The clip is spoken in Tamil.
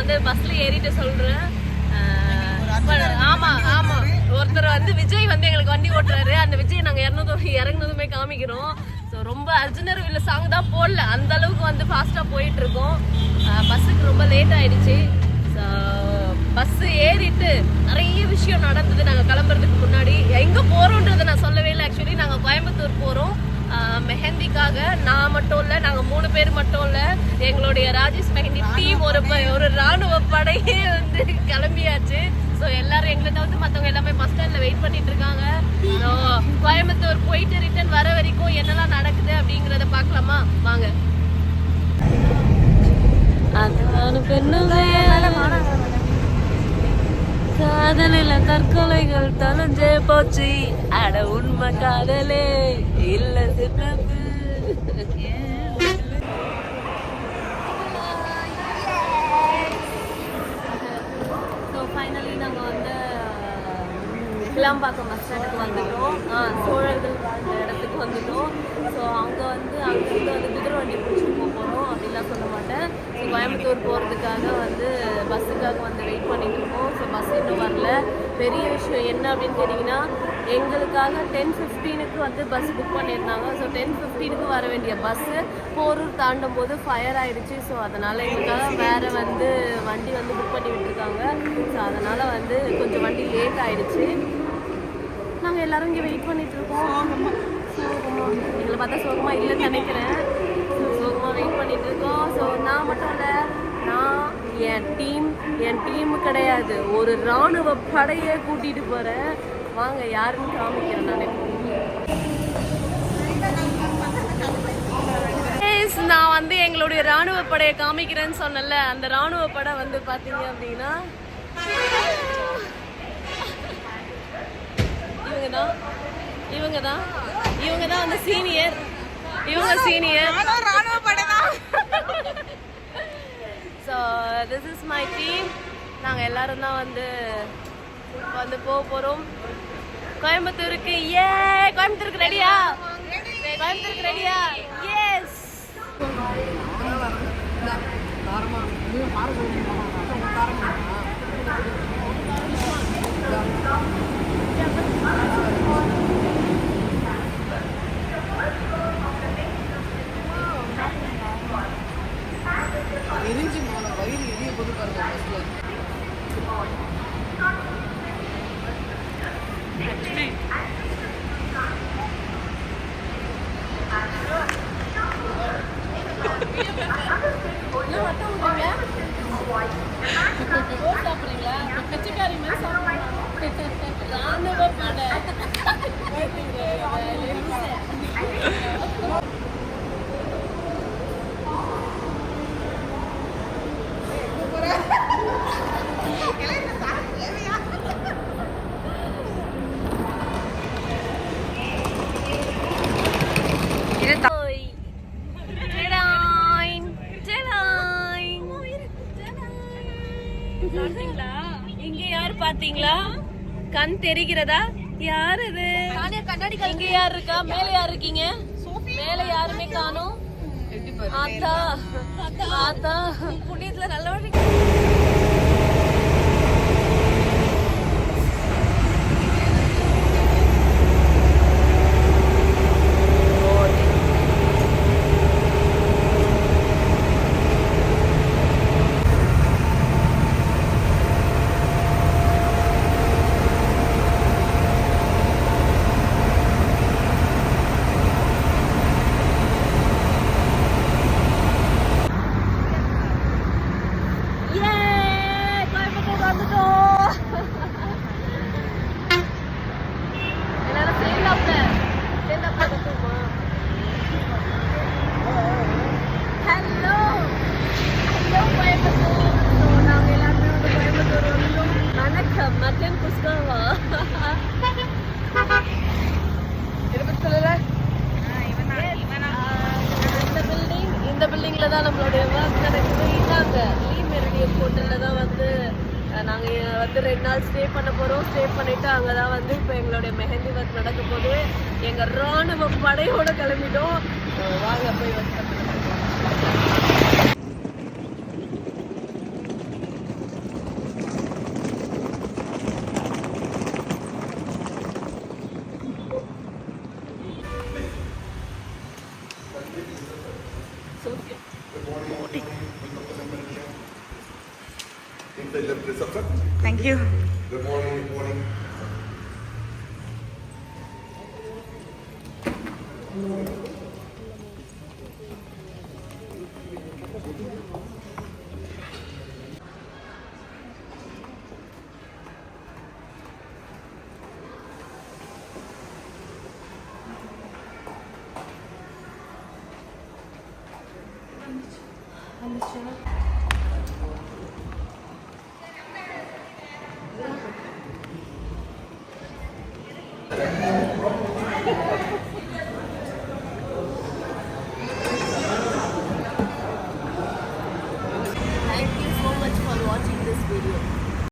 வந்து பஸ்ல ஏறிட்டு சொல்றேன். ஆமா ஆமா, ஒருத்தர் வந்து விஜய் வந்து எங்களுக்கு வண்டி ஓட்டுறாரு. அந்த விஜய் நாங்க இறங்குனதுமே காமிக்கிறோம். ஸோ ரொம்ப அர்ஜுனர் இல்ல சாங் தான் போடல, அந்த அளவுக்கு வந்து ஃபாஸ்டா போயிட்டு இருக்கோம். பஸ்ஸுக்கு ரொம்ப லேட் ஆயிடுச்சு. ஸோ பஸ் ஏறிட்டு நிறைய விஷயம் நடந்தது. நாங்கள் கிளம்புறதுக்கு முன்னாடி எங்கே போகிறோன்றதை நான் சொல்லவே இல்லை. ஆக்சுவலி நாங்கள் கோயம்புத்தூர் போகிறோம் மெஹந்திக்காக. நான் மட்டும் இல்லை, நாங்கள் 3 பேர் மட்டும் இல்லை, எங்களுடைய ராஜேஷ் மெஹந்தி டீம் ஒரு ராணுவ படையே வந்து கிளம்பியாச்சு. ஸோ எல்லாரும் எங்களை தவிர்த்து மற்றவங்க எல்லாமே பஸ் ஸ்டாண்டில் வெயிட் பண்ணிட்டு இருக்காங்க. ஸோ கோயம்புத்தூர் போயிட்டு ரிட்டர்ன் வர வரைக்கும் என்னெல்லாம் நடக்குது அப்படிங்கிறத பார்க்கலாமா? வாங்க. காதலில தற்கொலைகள் தனஞ்சே போச்சு. அட உண்மை காதலே இல்ல சிறப்பு. ஃபைனலி நாங்கள் வந்து கிளாம்பாக்கம் பஸ் ஸ்டாண்டுக்கு வந்துட்டோம். சோழர்கள் வாழ்ந்த இடத்துக்கு வந்துட்டோம். ஸோ அங்கேருந்து வந்து குதிரை வண்டி பிடிச்சிட்டு போகிறோம் அப்படின்லாம் சொல்ல மாட்டேன். ஸோ கோயம்புத்தூர் போகிறதுக்காக வந்து பஸ்ஸுக்காக வந்து வெயிட் பண்ணிட்டு இருக்கோம். ஸோ பஸ் இன்னும் வரல. பெரிய விஷயம் என்ன அப்படின்னு கேட்டிங்கன்னா, எங்களுக்காக 10:15க்கு வந்து பஸ் புக் பண்ணியிருந்தாங்க. ஸோ 10:15க்கு வர வேண்டிய பஸ்ஸு போரூர் தாண்டும் போது ஃபயர் ஆகிடுச்சு. ஸோ அதனால் எங்களுக்காக வேறு வந்து வண்டி வந்து புக் பண்ணி விட்டுருக்காங்க. ஸோ அதனால் வந்து கொஞ்சம் வண்டி லேட் ஆகிடுச்சு. நாங்கள் எல்லோரும் இங்கே வெயிட் பண்ணிகிட்ருக்கோம். சோகமாக எங்களை பார்த்தா சோகமாக இல்லைன்னு நினைக்கிறேன். ஸோ சோகமாக வெயிட் பண்ணிகிட்ருக்கோம். ஸோ நான் மட்டும் இல்லை, நான் என் டீம் கிடையாது, ஒரு இராணுவ படையை கூட்டிகிட்டு போகிறேன். வாங்க யாருன்னு காமிக்கிறேன் நான் வந்து எங்களுடைய இராணுவ படையை காமிக்கிறேன்னு சொன்னல. அந்த இராணுவ படை வந்து பார்த்தீங்க அப்படின்னா இவங்க தான் வந்து சீனியர். இவங்க சீனியர் ராணுவ படை தான். So this is my team. நாங்கள் எல்லாரும் தான் வந்து போக போகிறோம் கோயம்புத்தூருக்கு. கோயம்புத்தூருக்கு ரெடியா? கோயம்புத்தூருக்கு ரெடியா? எஸ். வயிறு எரிய போது பாருங்க. சாப்பிட்றீங்களா? கச்சிக்காரி மாதிரி சாப்பிட்றீங்களா? ராணுவ படை. இங்க யார் பாத்தீங்களா? கண் தெரிகிறதா? யார் இது? இங்க யார் இருக்கா? மேல யார் இருக்கீங்க? மேல யாருமே காணோம். ஆத்தா ஆத்தா புண்ணியத்துல நல்ல இந்த பில்டிங்ல தான் நம்மளுடைய ஒர்க் நடக்குது. இதாங்க லீ மெரிடியன் ஹோட்டல்ல தான் வந்து நாங்கள் வந்து 2 நாள் ஸ்டே பண்ண போகிறோம். ஸ்டே பண்ணிவிட்டு அங்கே தான் வந்து இப்போ எங்களுடைய மெஹந்தி ஒர்க் நடக்க போது. எங்கள் ராணுவ படையோடு கிளம்பிட்டோம். வாங்க போய் வந்து Inside left reception. Thank you. Good morning, good morning.